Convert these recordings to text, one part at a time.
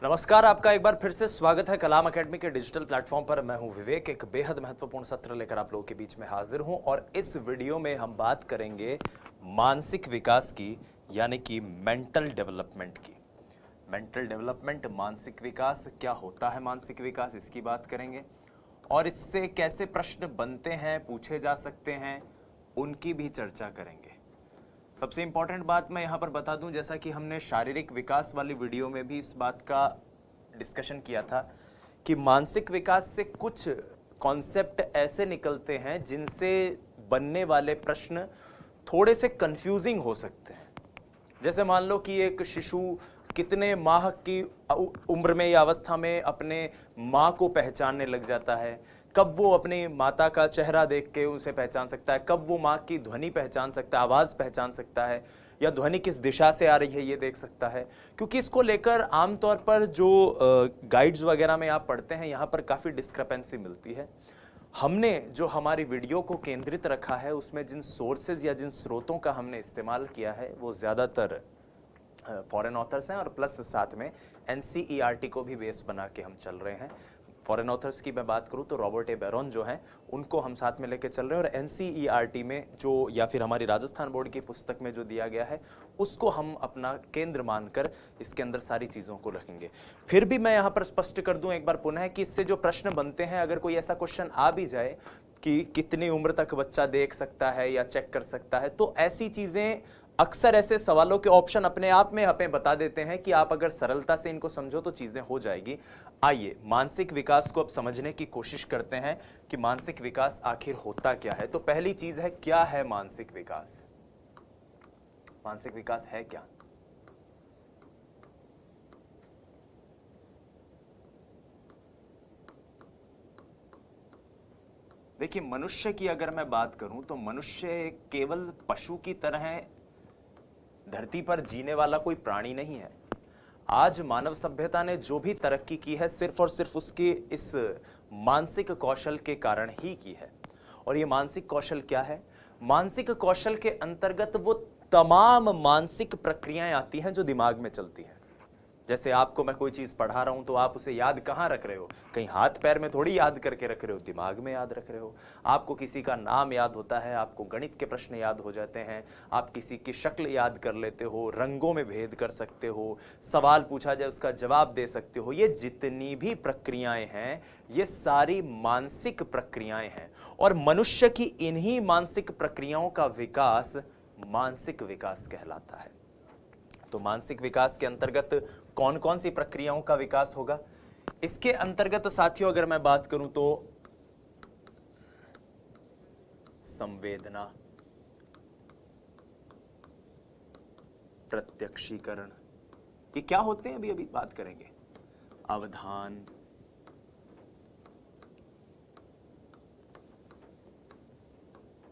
नमस्कार, आपका एक बार फिर से स्वागत है कलाम एकेडमी के डिजिटल प्लेटफॉर्म पर। मैं हूं विवेक, एक बेहद महत्वपूर्ण सत्र लेकर आप लोगों के बीच में हाजिर हूं और इस वीडियो में हम बात करेंगे मानसिक विकास की, यानी कि मेंटल डेवलपमेंट की। मेंटल डेवलपमेंट, मानसिक विकास, क्या होता है मानसिक विकास, इसकी बात करेंगे और इससे कैसे प्रश्न बनते हैं, पूछे जा सकते हैं, उनकी भी चर्चा करेंगे। सबसे इंपॉर्टेंट बात मैं यहाँ पर बता दूं, जैसा कि हमने शारीरिक विकास वाली वीडियो में भी इस बात का डिस्कशन किया था कि मानसिक विकास से कुछ कॉन्सेप्ट ऐसे निकलते हैं जिनसे बनने वाले प्रश्न थोड़े से कंफ्यूजिंग हो सकते हैं। जैसे मान लो कि एक शिशु कितने माह की उम्र में या अवस्था में अपने माँ को पहचानने लग जाता है, कब वो अपनी माता का चेहरा देख के उसे पहचान सकता है, कब वो माँ की ध्वनि पहचान सकता है, आवाज़ पहचान सकता है, या ध्वनि किस दिशा से आ रही है ये देख सकता है। क्योंकि इसको लेकर आमतौर पर जो गाइड्स वगैरह में आप पढ़ते हैं, यहाँ पर काफ़ी डिस्क्रिपेंसी मिलती है। हमने जो हमारी वीडियो को केंद्रित रखा है उसमें जिन सोर्सेज या जिन स्रोतों का हमने इस्तेमाल किया है वो ज़्यादातर फॉरेन ऑथर्स हैं और प्लस साथ में NCERT को भी बेस बना के हम चल रहे हैं। फॉरेन ऑथर्स की मैं बात करूं तो रॉबर्ट ए बैरॉन जो हैं उनको हम साथ में लेके चल रहे हैं और NCERT में जो या फिर हमारी राजस्थान बोर्ड की पुस्तक में जो दिया गया है उसको हम अपना केंद्र मानकर इसके अंदर सारी चीज़ों को रखेंगे। फिर भी मैं यहाँ पर स्पष्ट कर दूं एक बार पुनः कि इससे जो प्रश्न बनते हैं, अगर कोई ऐसा क्वेश्चन आ भी जाए कि कितनी उम्र तक बच्चा देख सकता है या चेक कर सकता है, तो ऐसी चीज़ें अक्सर ऐसे सवालों के ऑप्शन अपने आप में हमें बता देते हैं कि आप अगर सरलता से इनको समझो तो चीजें हो जाएगी। आइए मानसिक विकास को अब समझने की कोशिश करते हैं कि मानसिक विकास आखिर होता क्या है। तो पहली चीज है, क्या है मानसिक विकास? मानसिक विकास है क्या? देखिए, मनुष्य की अगर मैं बात करूं तो मनुष्य केवल पशु की तरह धरती पर जीने वाला कोई प्राणी नहीं है। आज मानव सभ्यता ने जो भी तरक्की की है सिर्फ और सिर्फ उसके इस मानसिक कौशल के कारण ही की है। और ये मानसिक कौशल क्या है? मानसिक कौशल के अंतर्गत वो तमाम मानसिक प्रक्रियाएं आती हैं जो दिमाग में चलती हैं। जैसे आपको मैं कोई चीज पढ़ा रहा हूं तो आप उसे याद कहां रख रहे हो? कहीं हाथ पैर में थोड़ी याद करके रख रहे हो, दिमाग में याद रख रहे हो। आपको किसी का नाम याद होता है, आपको गणित के प्रश्न याद हो जाते हैं, आप किसी की शक्ल याद कर लेते हो, रंगों में भेद कर सकते हो, सवाल पूछा जाए उसका जवाब दे सकते हो। ये जितनी भी प्रक्रियाएं हैं ये सारी मानसिक प्रक्रियाएं हैं और मनुष्य की इन्हीं मानसिक प्रक्रियाओं का विकास मानसिक विकास कहलाता है। तो मानसिक विकास के अंतर्गत कौन कौन सी प्रक्रियाओं का विकास होगा? इसके अंतर्गत साथियों अगर मैं बात करूं तो संवेदना, प्रत्यक्षीकरण, ये क्या होते हैं अभी अभी बात करेंगे। अवधान,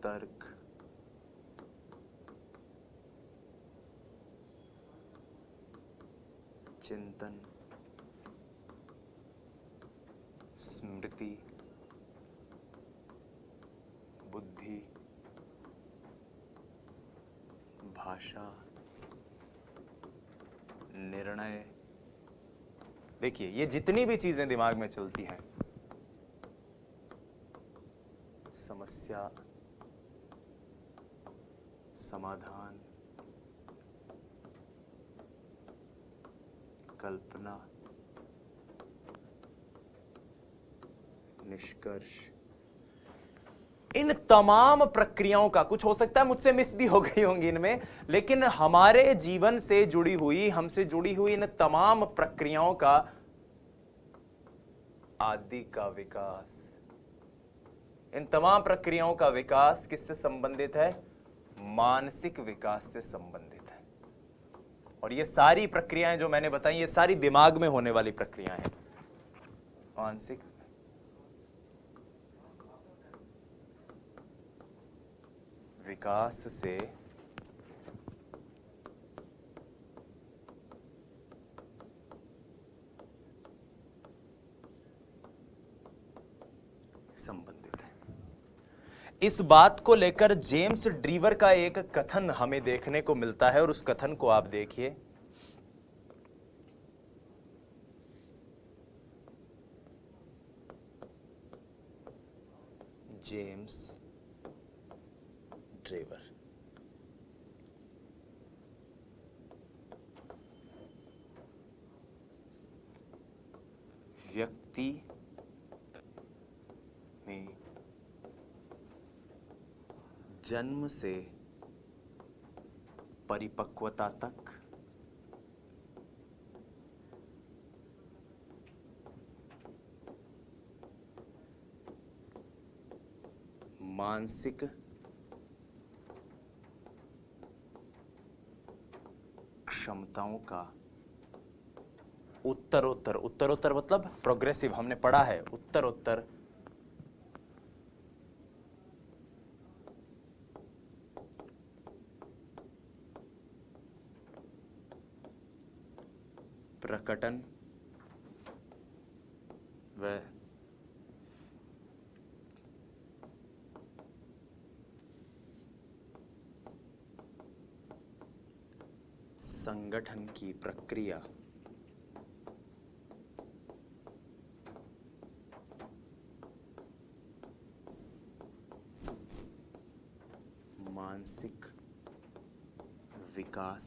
तर्क, चिंतन, स्मृति, बुद्धि, भाषा, निर्णय। देखिए, ये जितनी भी चीजें दिमाग में चलती हैं, समस्या, समाधान, कल्पना, निष्कर्ष, इन तमाम प्रक्रियाओं का, कुछ हो सकता है मुझसे मिस भी हो गई होंगी इनमें, लेकिन हमारे जीवन से जुड़ी हुई, हमसे जुड़ी हुई इन तमाम प्रक्रियाओं का आदि का विकास, इन तमाम प्रक्रियाओं का विकास किससे संबंधित है? मानसिक विकास से संबंधित है। और ये सारी प्रक्रियाएं जो मैंने बताई ये सारी दिमाग में होने वाली प्रक्रियाएं हैं। मानसिक विकास से संबंधित है। इस बात को लेकर जेम्स ड्रीवर का एक कथन हमें देखने को मिलता है और उस कथन को आप देखिए। James Drever. व्यक्ति में जन्म से परिपक्वता तक मानसिक क्षमताओं का उत्तरोत्तर मतलब प्रोग्रेसिव, हमने पढ़ा है उत्तरोत्तर प्रकटन व संगठन की प्रक्रिया मानसिक विकास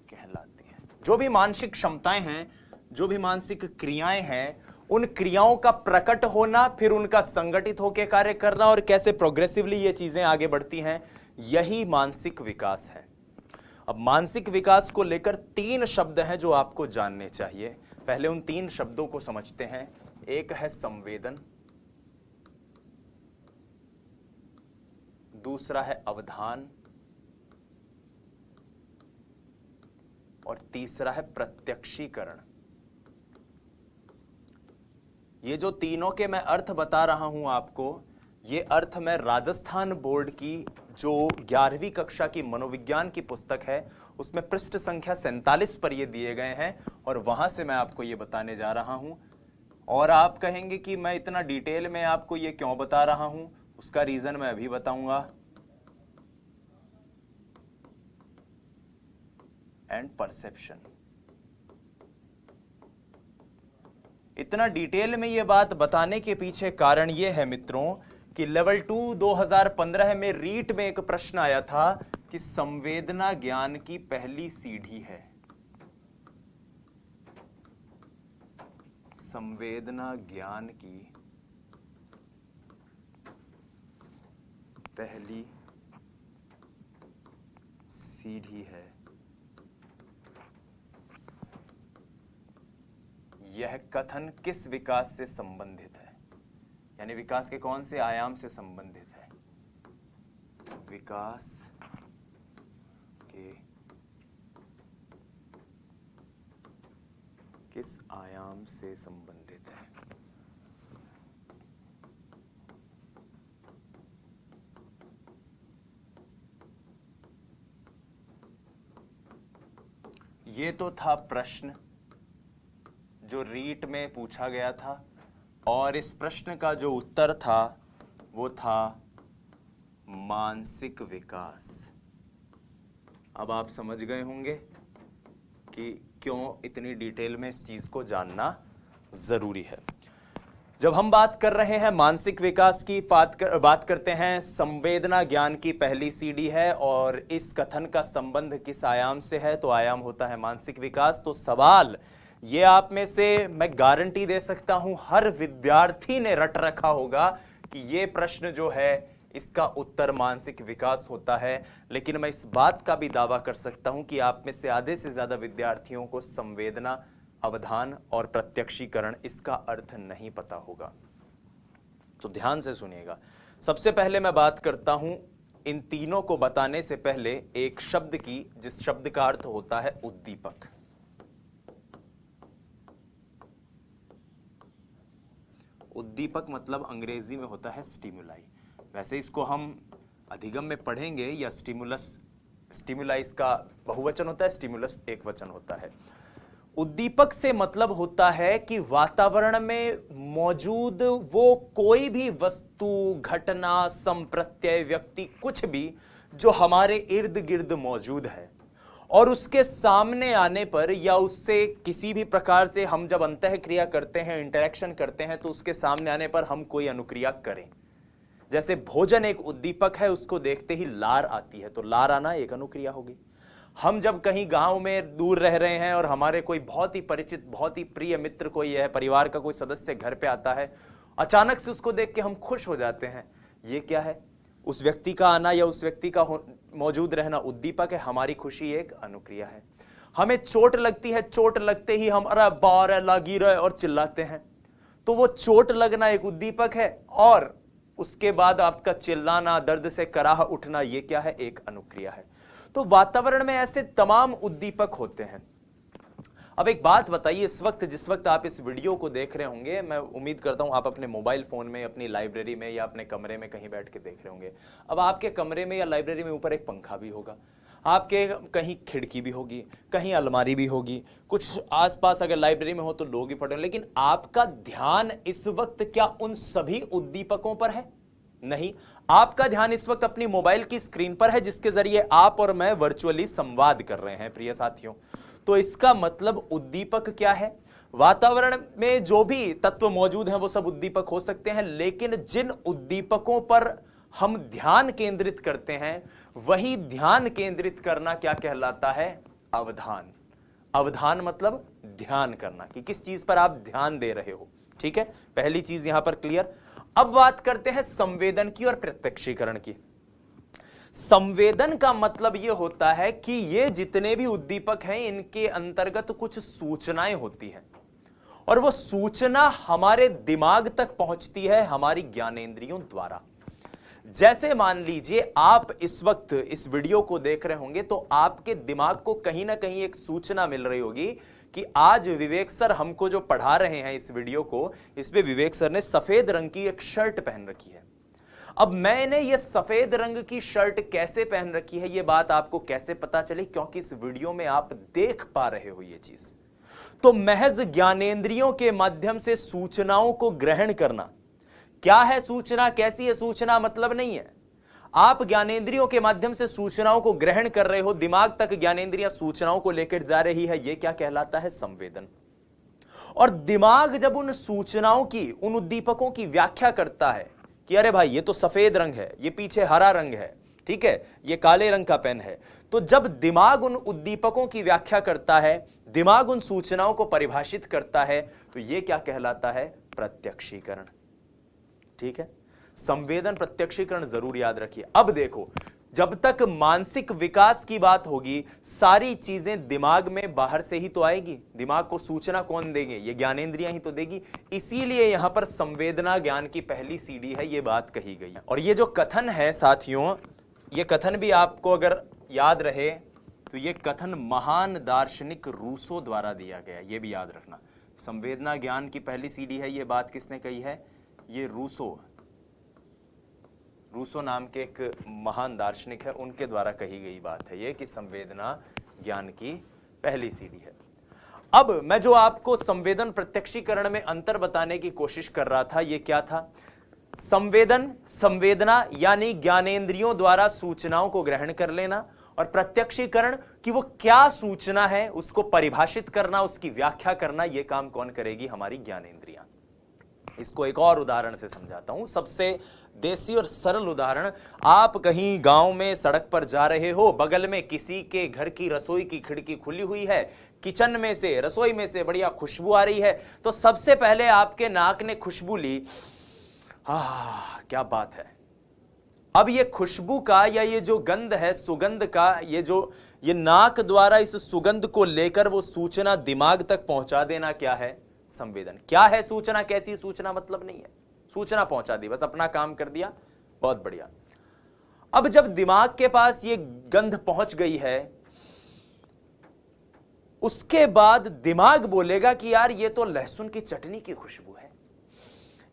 कहलाती है। जो भी मानसिक क्षमताएं हैं, जो भी मानसिक क्रियाएं हैं, उन क्रियाओं का प्रकट होना, फिर उनका संगठित होकर कार्य करना और कैसे प्रोग्रेसिवली ये चीजें आगे बढ़ती हैं, यही मानसिक विकास है। अब मानसिक विकास को लेकर 3 शब्द हैं जो आपको जानने चाहिए। पहले उन 3 शब्दों को समझते हैं। एक है संवेदन, दूसरा है अवधान और तीसरा है प्रत्यक्षीकरण। ये जो तीनों के मैं अर्थ बता रहा हूं आपको, ये अर्थ मैं राजस्थान बोर्ड की जो 11वीं कक्षा की मनोविज्ञान की पुस्तक है उसमें पृष्ठ संख्या 47 पर ये दिए गए हैं और वहां से मैं आपको ये बताने जा रहा हूं। और आप कहेंगे कि मैं इतना डिटेल में आपको ये क्यों बता रहा हूं, उसका रीजन मैं अभी बताऊंगा। And perception. इतना डिटेल में ये बात बताने के पीछे कारण ये है मित्रों कि लेवल 2 2015 में रीट में एक प्रश्न आया था कि संवेदना ज्ञान की पहली सीढ़ी है। संवेदना ज्ञान की पहली सीढ़ी है। यह कथन किस विकास से संबंधित है, यानी विकास के कौन से आयाम से संबंधित है? विकास के किस आयाम से संबंधित है? ये तो था प्रश्न जो रीट में पूछा गया था और इस प्रश्न का जो उत्तर था वो था मानसिक विकास। अब आप समझ गए होंगे कि क्यों इतनी डिटेल में इस चीज को जानना जरूरी है। जब हम बात कर रहे हैं मानसिक विकास की, बात करते हैं संवेदना ज्ञान की पहली सीढ़ी है और इस कथन का संबंध किस आयाम से है, तो आयाम होता है मानसिक विकास। तो सवाल ये आप में से मैं गारंटी दे सकता हूं हर विद्यार्थी ने रट रखा होगा कि ये प्रश्न जो है इसका उत्तर मानसिक विकास होता है। लेकिन मैं इस बात का भी दावा कर सकता हूं कि आप में से आधे से ज्यादा विद्यार्थियों को संवेदना, अवधान और प्रत्यक्षीकरण इसका अर्थ नहीं पता होगा। तो ध्यान से सुनिएगा। सबसे पहले मैं बात करता हूं इन तीनों को बताने से पहले एक शब्द की, जिस शब्द का अर्थ होता है उद्दीपक। उद्दीपक मतलब अंग्रेजी में होता है स्टिमुलाई। वैसे इसको हम अधिगम में पढ़ेंगे या स्टिमुलस, स्टिमुलाई इसका बहुवचन होता है, स्टिमुलस एक वचन होता है। उद्दीपक से मतलब होता है कि वातावरण में मौजूद वो कोई भी वस्तु, घटना, संप्रत्यय, व्यक्ति, कुछ भी जो हमारे इर्द गिर्द मौजूद है और उसके सामने आने पर या उससे किसी भी प्रकार से हम जब अंतःक्रिया करते हैं, इंटरेक्शन करते हैं, तो उसके सामने आने पर हम कोई अनुक्रिया करें। जैसे भोजन एक उद्दीपक है, उसको देखते ही लार आती है, तो लार आना एक अनुक्रिया होगी। हम जब कहीं गांव में दूर रह रहे हैं और हमारे कोई बहुत ही परिचित, बहुत ही प्रिय मित्र कोई है, परिवार का कोई सदस्य घर पे आता है, अचानक से उसको देख के हम खुश हो जाते हैं, ये क्या है? उस व्यक्ति का आना या उस व्यक्ति का मौजूद रहना उद्दीपक है, हमारी खुशी एक अनुक्रिया है। हमें चोट लगती है, चोट लगते ही हम अरे बार है, लागी रहे और चिल्लाते हैं, तो वो चोट लगना एक उद्दीपक है, और उसके बाद आपका चिल्लाना, दर्द से कराह उठना, ये क्या है? एक अनुक्रिया है। तो वातावरण में ऐसे तमाम उद्दीपक होते हैं। अब एक बात बताइए, इस वक्त जिस वक्त आप इस वीडियो को देख रहे होंगे, मैं उम्मीद करता हूं आप अपने मोबाइल फोन में, अपनी लाइब्रेरी में या अपने कमरे में कहीं बैठ के देख रहे होंगे। अब आपके कमरे में या लाइब्रेरी में ऊपर एक पंखा भी होगा, आपके कहीं खिड़की भी होगी, कहीं अलमारी भी होगी, कुछ आसपास अगर लाइब्रेरी में हो तो लोग ही पढ़े, लेकिन आपका ध्यान इस वक्त क्या उन सभी उद्दीपकों पर है? नहीं, आपका ध्यान इस वक्त अपनी मोबाइल की स्क्रीन पर है, जिसके जरिए आप और मैं वर्चुअली संवाद कर रहे हैं प्रिय साथियों। तो इसका मतलब उद्दीपक क्या है? वातावरण में जो भी तत्व मौजूद हैं वो सब उद्दीपक हो सकते हैं, लेकिन जिन उद्दीपकों पर हम ध्यान केंद्रित करते हैं, वही ध्यान केंद्रित करना क्या कहलाता है? अवधान। अवधान मतलब ध्यान करना, कि किस चीज पर आप ध्यान दे रहे हो। ठीक है, पहली चीज यहां पर क्लियर। अब बात करते हैं संवेदन की और प्रत्यक्षीकरण की। संवेदन का मतलब यह होता है कि ये जितने भी उद्दीपक हैं, इनके अंतर्गत कुछ सूचनाएं होती हैं, और वो सूचना हमारे दिमाग तक पहुंचती है हमारी ज्ञानेंद्रियों द्वारा। जैसे मान लीजिए आप इस वक्त इस वीडियो को देख रहे होंगे, तो आपके दिमाग को कहीं ना कहीं एक सूचना मिल रही होगी कि आज विवेक सर हमको जो पढ़ा रहे हैं इस वीडियो को, इस पे विवेक सर ने सफेद रंग की एक शर्ट पहन रखी है। अब मैंने ये सफेद रंग की शर्ट कैसे पहन रखी है, ये बात आपको कैसे पता चली? क्योंकि इस वीडियो में आप देख पा रहे हो ये चीज। तो महज ज्ञानेंद्रियों के माध्यम से सूचनाओं को ग्रहण करना, क्या है सूचना, कैसी है सूचना, मतलब नहीं है। आप ज्ञानेंद्रियों के माध्यम से सूचनाओं को ग्रहण कर रहे हो, दिमाग तक ज्ञानेंद्रियां सूचनाओं को लेकर जा रही है, यह क्या कहलाता है? संवेदन। और दिमाग जब उन सूचनाओं की, उन उद्दीपकों की व्याख्या करता है कि अरे भाई ये तो सफेद रंग है, ये पीछे हरा रंग है, ठीक है, ये काले रंग का पेन है, तो जब दिमाग उन उद्दीपकों की व्याख्या करता है, दिमाग उन सूचनाओं को परिभाषित करता है, तो यह क्या कहलाता है? प्रत्यक्षीकरण। ठीक है, संवेदन, प्रत्यक्षीकरण जरूर याद रखिए। अब देखो, जब तक मानसिक विकास की बात होगी, सारी चीजें दिमाग में बाहर से ही तो आएगी। दिमाग को सूचना कौन देंगे? ये ज्ञानेंद्रियां ही तो देगी। इसीलिए यहां पर संवेदना ज्ञान की पहली सीढ़ी है, ये बात कही गई है। और ये जो कथन है साथियों, ये कथन भी आपको अगर याद रहे तो ये कथन महान दार्शनिक रूसो द्वारा दिया गया, ये भी याद रखना। संवेदना ज्ञान की पहली सीढ़ी है, ये बात किसने कही है? ये रूसो नाम के एक महान दार्शनिक है, उनके द्वारा कही गई बात है ये, कि संवेदना ज्ञान की पहली सीढ़ी है। अब मैं जो आपको संवेदन प्रत्यक्षीकरण में अंतर बताने की कोशिश कर रहा था, ये क्या था? संवेदन, संवेदना यानी ज्ञानेंद्रियों द्वारा सूचनाओं को ग्रहण कर लेना, और प्रत्यक्षीकरण कि वो क्या सूचना है उसको परिभाषित करना, उसकी व्याख्या करना, यह काम कौन करेगी? हमारी ज्ञानेंद्रियां। इसको एक और उदाहरण से समझाता हूं, सबसे देसी और सरल उदाहरण। आप कहीं गांव में सड़क पर जा रहे हो, बगल में किसी के घर की रसोई की खिड़की खुली हुई है, किचन में से, रसोई में से बढ़िया खुशबू आ रही है, तो सबसे पहले आपके नाक ने खुशबू ली, क्या बात है। अब ये खुशबू का या ये जो गंध है, सुगंध का, ये नाक द्वारा इस सुगंध को लेकर वो सूचना दिमाग तक पहुंचा देना, क्या है? संवेदन। क्या है सूचना, कैसी सूचना, मतलब नहीं है, सूचना पहुंचा दी, बस अपना काम कर दिया, बहुत बढ़िया। अब जब दिमाग के पास ये गंध पहुंच गई है, उसके बाद दिमाग बोलेगा कि यार ये तो लहसुन की चटनी की खुशबू है,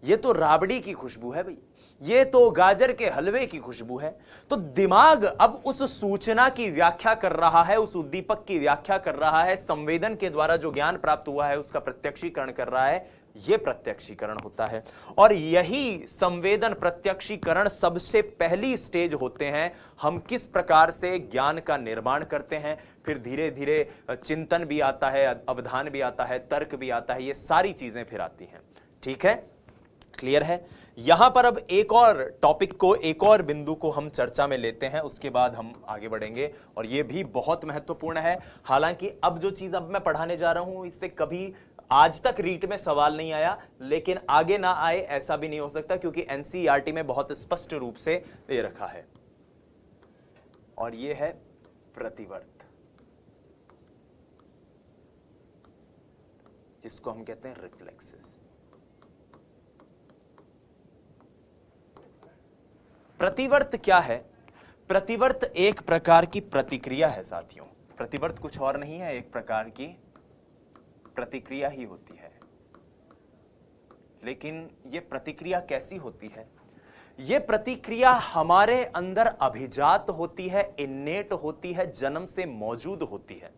ये तो राबड़ी की खुशबू है भाई, ये तो गाजर के हलवे की खुशबू है। तो दिमाग अब उस सूचना की व्याख्या कर रहा है, उस उद्दीपक की व्याख्या कर रहा है, संवेदन के द्वारा जो ज्ञान प्राप्त हुआ है उसका प्रत्यक्षीकरण कर रहा है, यह प्रत्यक्षीकरण होता है। और यही संवेदन प्रत्यक्षीकरण सबसे पहली स्टेज होते हैं। हम किस प्रकार से ज्ञान का निर्माण करते हैं, फिर धीरे धीरे चिंतन भी आता है, अवधान भी आता है, तर्क भी आता है, ये सारी चीजें फिर आती हैं। ठीक है, क्लियर है। यहां पर अब एक और टॉपिक को, एक और बिंदु को हम चर्चा में लेते हैं, उसके बाद हम आगे बढ़ेंगे और यह भी बहुत महत्वपूर्ण है। हालांकि अब जो चीज अब मैं पढ़ाने जा रहा हूं, इससे कभी आज तक रीट में सवाल नहीं आया, लेकिन आगे ना आए ऐसा भी नहीं हो सकता, क्योंकि एनसीईआरटी में बहुत स्पष्ट रूप से दे रखा है। और यह है प्रतिवर्त, जिसको हम कहते हैं रिफ्लेक्सेस। प्रतिवर्त क्या है? प्रतिवर्त एक प्रकार की प्रतिक्रिया है साथियों। प्रतिवर्त कुछ और नहीं है, एक प्रकार की प्रतिक्रिया ही होती है। लेकिन यह प्रतिक्रिया कैसी होती है? यह प्रतिक्रिया हमारे अंदर अभिजात होती है, इन्नेट होती है, जन्म से मौजूद होती है।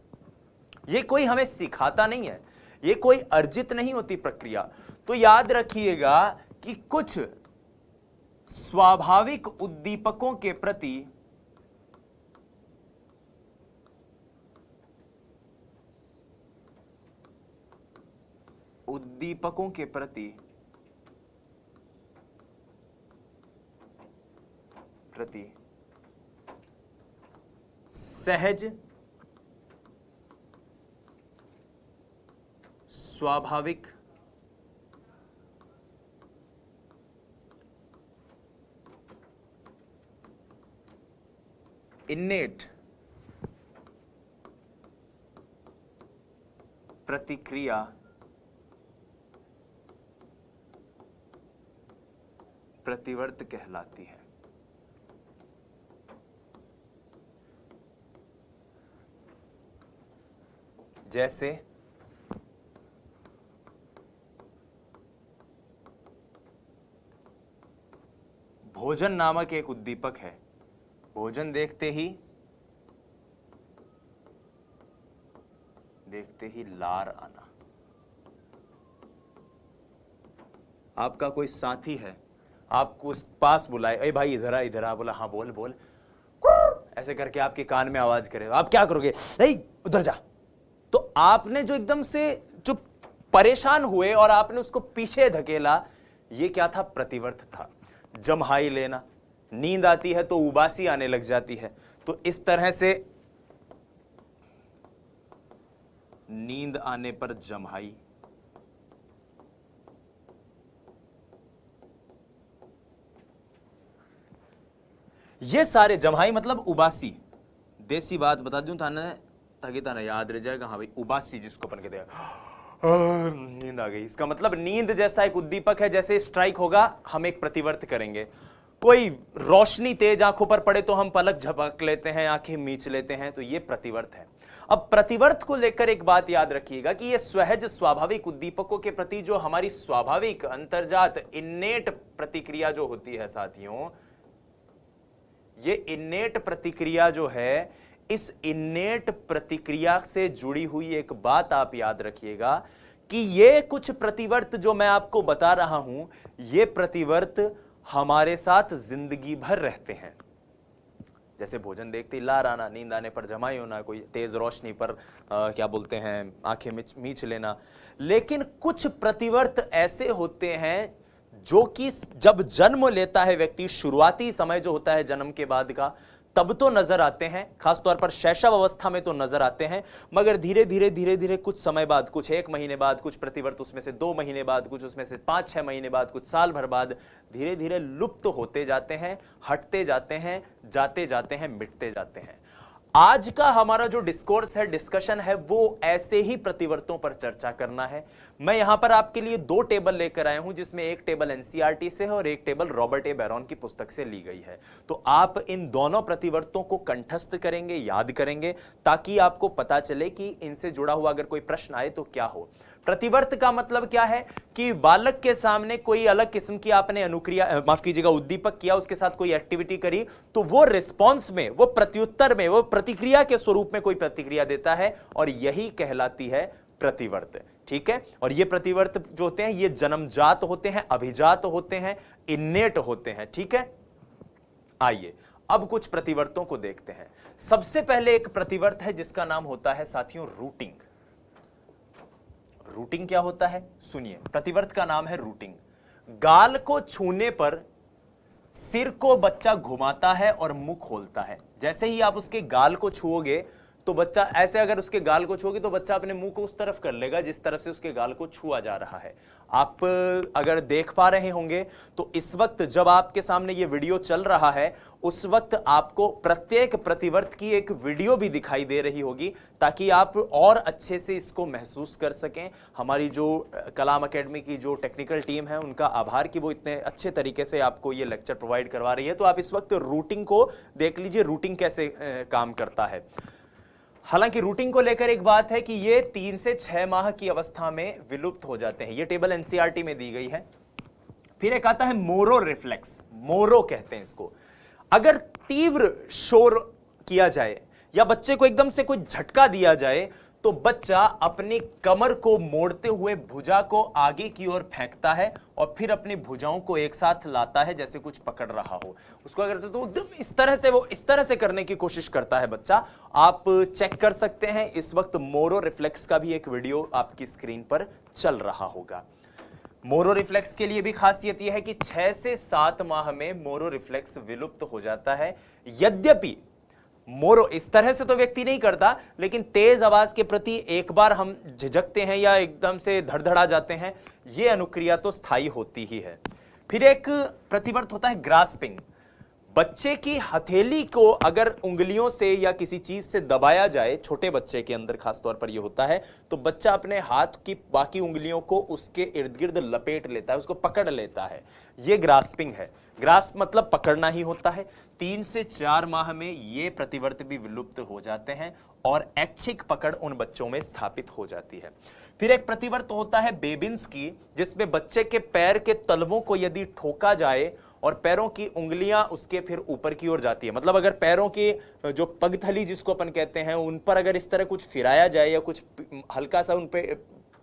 यह कोई हमें सिखाता नहीं है, यह कोई अर्जित नहीं होती प्रक्रिया। तो याद रखिएगा कि कुछ स्वाभाविक उद्दीपकों के प्रति सहज स्वाभाविक इन्नेट प्रतिक्रिया प्रतिवर्त कहलाती है। जैसे भोजन नामक एक उद्दीपक है। भोजन देखते ही लार आना। आपका कोई साथी है, आपको उस पास बुलाए, अरे भाई इधर आ, इधर आ। बोला हाँ बोल बोल, ऐसे करके आपके कान में आवाज करे, आप क्या करोगे? नहीं उधर जा। तो आपने जो एकदम से जो परेशान हुए और आपने उसको पीछे धकेला, ये क्या था? प्रतिवर्त था। जम्हाई लेना, नींद आती है तो उबासी आने लग जाती है, तो इस तरह से नींद आने पर जम्हाई, ये सारे जम्हाई मतलब उबासी। देसी बात बता दूं थाने ताकि ताना याद रह जाएगा। हाँ भाई, उबासी जिसको अपन कहते हैं, नींद आ गई, इसका मतलब नींद जैसा एक उद्दीपक है। जैसे स्ट्राइक होगा, हम एक प्रतिवर्त करेंगे। कोई रोशनी तेज आंखों पर पड़े तो हम पलक झपक लेते हैं, आंखें मीच लेते हैं, तो ये प्रतिवर्त है। अब प्रतिवर्त को लेकर एक बात याद रखिएगा कि ये सहज स्वाभाविक उद्दीपकों के प्रति जो हमारी स्वाभाविक अंतर्जात इन्नेट प्रतिक्रिया जो होती है साथियों, ये इन्नेट प्रतिक्रिया जो है, इस इन्नेट प्रतिक्रिया से जुड़ी हुई एक बात आप याद रखिएगा कि ये कुछ प्रतिवर्त जो मैं आपको बता रहा हूं, ये प्रतिवर्त हमारे साथ जिंदगी भर रहते हैं। जैसे भोजन देखते ही लार आना, नींद आने पर जमाई होना, कोई तेज रोशनी पर क्या बोलते हैं, आंखें मीच लेना। लेकिन कुछ प्रतिवर्त ऐसे होते हैं जो कि जब जन्म लेता है व्यक्ति, शुरुआती समय जो होता है जन्म के बाद का, तब तो नजर आते हैं, खासतौर पर शैशव अवस्था में तो नजर आते हैं, मगर धीरे धीरे कुछ समय बाद, कुछ 1 महीने बाद, कुछ प्रतिवर्त उसमें से 2 महीने बाद, कुछ उसमें से 5-6 महीने बाद, कुछ साल भर बाद धीरे धीरे लुप्त होते जाते हैं, हटते जाते हैं, जाते जाते हैं, मिटते जाते हैं। आज का हमारा जो डिस्कोर्स है, डिस्कशन है, वो ऐसे ही प्रतिवर्तों पर चर्चा करना है। मैं यहां पर आपके लिए 2 टेबल लेकर आया हूं, जिसमें एक टेबल एनसीईआरटी से है और एक टेबल रॉबर्ट ए बैरॉन की पुस्तक से ली गई है। तो आप इन दोनों प्रतिवर्तों को कंठस्थ करेंगे, याद करेंगे, ताकि आपको पता चले कि इनसे जुड़ा हुआ अगर कोई प्रश्न आए तो क्या हो। प्रतिवर्त का मतलब क्या है कि बालक के सामने कोई अलग किस्म की आपने अनुक्रिया, माफ कीजिएगा, उद्दीपक किया, उसके साथ कोई एक्टिविटी करी, तो वो रिस्पॉन्स में, वो प्रत्युत्तर में, वो प्रतिक्रिया के स्वरूप में कोई प्रतिक्रिया देता है, और यही कहलाती है प्रतिवर्त। ठीक है। और ये प्रतिवर्त जो होते हैं ये जन्मजात होते हैं, अभिजात होते हैं, इन्नेट होते हैं, ठीक है। आइए अब कुछ प्रतिवर्तों को देखते हैं। सबसे पहले एक प्रतिवर्त है जिसका नाम होता है साथियों रूटिंग। रूटिंग क्या होता है सुनिए, प्रतिवर्त का नाम है रूटिंग। गाल को छूने पर सिर को बच्चा घुमाता है और मुंह खोलता है। जैसे ही आप उसके गाल को छुओगे तो बच्चा ऐसे, अगर उसके गाल को छुओगे तो बच्चा अपने मुंह को उस तरफ कर लेगा जिस तरफ से उसके गाल को छुआ जा रहा है। आप अगर देख पा रहे होंगे तो इस वक्त जब आपके सामने ये वीडियो चल रहा है उस वक्त आपको प्रत्येक प्रतिवर्त की एक वीडियो भी दिखाई दे रही होगी ताकि आप और अच्छे से इसको महसूस कर सकें। हमारी जो कलाम एकेडमी की जो टेक्निकल टीम है उनका आभार कि वो इतने अच्छे तरीके से आपको ये लेक्चर प्रोवाइड करवा रही है। तो आप इस वक्त रूटिंग को देख लीजिए, रूटिंग कैसे काम करता है। हालांकि रूटिंग को लेकर एक बात है कि ये 3 से 6 माह की अवस्था में विलुप्त हो जाते हैं। ये टेबल एनसीईआरटी में दी गई है। फिर एक आता है मोरो रिफ्लेक्स, मोरो कहते हैं इसको। अगर तीव्र शोर किया जाए या बच्चे को एकदम से कोई झटका दिया जाए तो बच्चा अपनी कमर को मोड़ते हुए भुजा को आगे की ओर फेंकता है और फिर अपनी भुजाओं को एक साथ लाता है जैसे कुछ पकड़ रहा हो उसको। अगर तो एकदम इस तरह से, वो इस तरह से करने की कोशिश करता है बच्चा। आप चेक कर सकते हैं, इस वक्त मोरो रिफ्लेक्स का भी एक वीडियो आपकी स्क्रीन पर चल रहा होगा। मोरो रिफ्लेक्स के लिए भी खासियत यह है कि 6 से 7 माह में मोरो रिफ्लेक्स विलुप्त हो जाता है। यद्यपि मोरो इस तरह से तो व्यक्ति नहीं करता, लेकिन तेज आवाज के प्रति एक बार हम झिझकते हैं या एकदम से धड़धड़ा जाते हैं, यह अनुक्रिया तो स्थायी होती ही है। फिर एक प्रतिवर्त होता है ग्रास्पिंग। बच्चे की हथेली को अगर उंगलियों से या किसी चीज से दबाया जाए, छोटे बच्चे के अंदर खासतौर पर यह होता है, तो बच्चा अपने हाथ की बाकी उंगलियों को उसके इर्द गिर्द लपेट लेता है, उसको पकड़ लेता है। यह ग्रास्पिंग है। ग्रास्प मतलब पकड़ना ही होता है। 3 से 4 माह में ये प्रतिवर्त भी विलुप्त हो जाते हैं और ऐच्छिक पकड़ उन बच्चों में स्थापित हो जाती है। फिर एक प्रतिवर्त होता है बेबिंस्की, जिसमें बच्चे के पैर के तलवों को यदि ठोका जाए और पैरों की उंगलियां उसके फिर ऊपर की ओर जाती है, मतलब अगर पैरों की जो पगथली जिसको अपन कहते हैं उन पर अगर इस तरह कुछ फिराया जाए या कुछ हल्का सा उन पे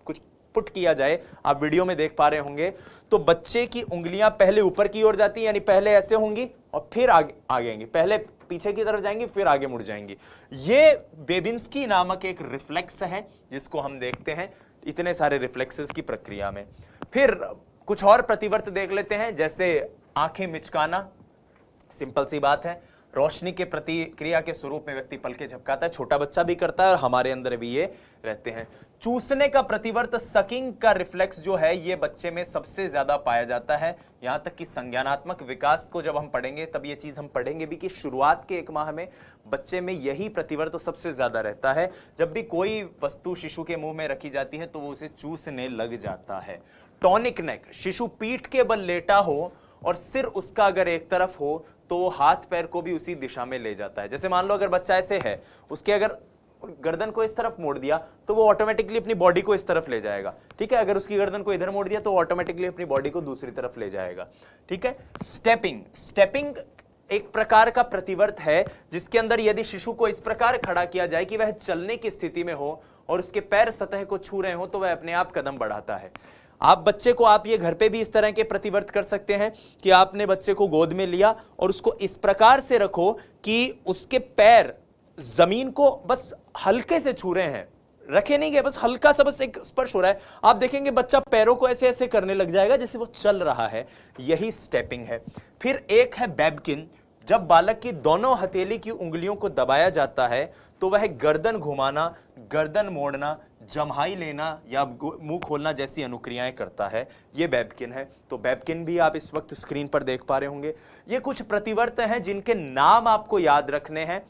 कुछ पुट किया जाए, आप वीडियो में देख पा रहे होंगे, तो बच्चे की उंगलियां पहले ऊपर की ओर जाती हैं, यानी पहले ऐसे होंगी और फिर आगे आएंगी, पहले पीछे की तरफ जाएंगी फिर आगे मुड़ जाएंगी। ये बेबिंस्की नामक एक रिफ्लेक्स है जिसको हम देखते हैं इतने सारे रिफ्लेक्सेस की प्रक्रिया में। फिर कुछ और प्रतिवर्त देख लेते हैं, जैसे आंखें मिचकाना। सिंपल सी बात है, रोशनी के प्रतिक्रिया के स्वरूप में व्यक्ति पलकें झपकाता है, छोटा बच्चा भी करता है और हमारे अंदर भी ये रहते हैं। चूसने का प्रतिवर्त, सकिंग का रिफ्लेक्स जो है ये बच्चे में सबसे ज्यादा पाया जाता है। यहां तक कि संज्ञानात्मक विकास को जब हम पढ़ेंगे तब ये चीज हम पढ़ेंगे भी कि शुरुआत के 1 माह में बच्चे में यही प्रतिवर्त सबसे ज्यादा रहता है। जब भी कोई वस्तु शिशु के मुंह में रखी जाती है तो वो उसे चूसने लग जाता है। टॉनिक नेक, शिशु पीठ के बल लेटा हो और सिर उसका अगर एक तरफ हो तो वो हाथ पैर को भी उसी दिशा में ले जाता है। जैसे मान लो अगर बच्चा ऐसे है, उसके अगर गर्दन को इस तरफ मोड़ दिया तो वो ऑटोमेटिकली अपनी बॉडी को इस तरफ ले जाएगा, ठीक है। अगर उसकी गर्दन को इधर मोड़ दिया तो वो ऑटोमेटिकली अपनी बॉडी को दूसरी तरफ ले जाएगा, ठीक है। स्टेपिंग, स्टेपिंग एक प्रकार का प्रतिवर्त है जिसके अंदर यदि शिशु को इस प्रकार खड़ा किया जाए कि वह चलने की स्थिति में हो और उसके पैर सतह को छू रहे हो तो वह अपने आप कदम बढ़ाता है। आप बच्चे को, आप ये घर पे भी इस तरह के प्रतिवर्त कर सकते हैं कि आपने बच्चे को गोद में लिया और उसको इस प्रकार से रखो कि उसके पैर जमीन को बस हल्के से छू रहे हैं, रखे नहीं गए, बस हल्का सा बस एक स्पर्श हो रहा है। आप देखेंगे बच्चा पैरों को ऐसे ऐसे करने लग जाएगा जैसे वो चल रहा है, यही स्टेपिंग है। फिर एक है बेबकिन, जब बालक की दोनों हथेली की उंगलियों को दबाया जाता है तो वह गर्दन घुमाना, गर्दन मोड़ना, जम्हाई लेना या मुंह खोलना जैसी अनुक्रियाएं करता है, यह बेबकिन है। तो बेबकिन भी आप इस वक्त स्क्रीन पर देख पा रहे होंगे। ये कुछ प्रतिवर्त हैं जिनके नाम आपको याद रखने हैं।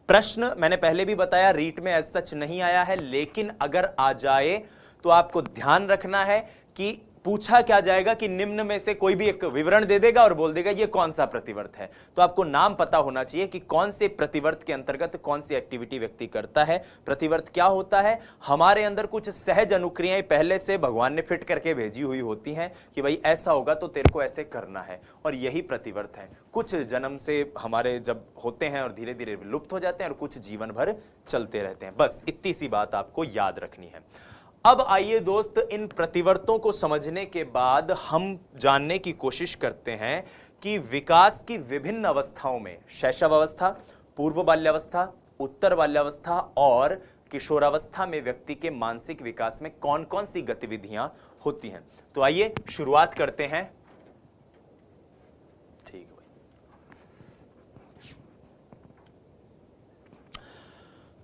प्रश्न मैंने पहले भी बताया रीट में एज सच नहीं आया है, लेकिन अगर आ जाए तो आपको ध्यान रखना है कि पूछा क्या जाएगा कि निम्न में से कोई भी एक विवरण दे देगा और बोल देगा ये कौन सा प्रतिवर्त है। तो आपको नाम पता होना चाहिए कि कौन से प्रतिवर्त के अंतर्गत कौन सी एक्टिविटी व्यक्ति करता है। प्रतिवर्त क्या होता है, हमारे अंदर कुछ सहज अनुक्रियाएं पहले से भगवान ने फिट करके भेजी हुई होती हैं कि भाई ऐसा होगा तो तेरे को ऐसे करना है, और यही प्रतिवर्त है। कुछ जन्म से हमारे जब होते हैं और धीरे धीरे विलुप्त हो जाते हैं और कुछ जीवन भर चलते रहते हैं। बस इतनी सी बात आपको याद रखनी है। अब आइए दोस्त, इन प्रतिवर्तों को समझने के बाद हम जानने की कोशिश करते हैं कि विकास की विभिन्न अवस्थाओं में, शैशव अवस्था, पूर्व बाल्यावस्था, उत्तर बाल्यावस्था और किशोरावस्था में व्यक्ति के मानसिक विकास में कौन कौन सी गतिविधियां होती हैं। तो आइए शुरुआत करते हैं। ठीक है भाई।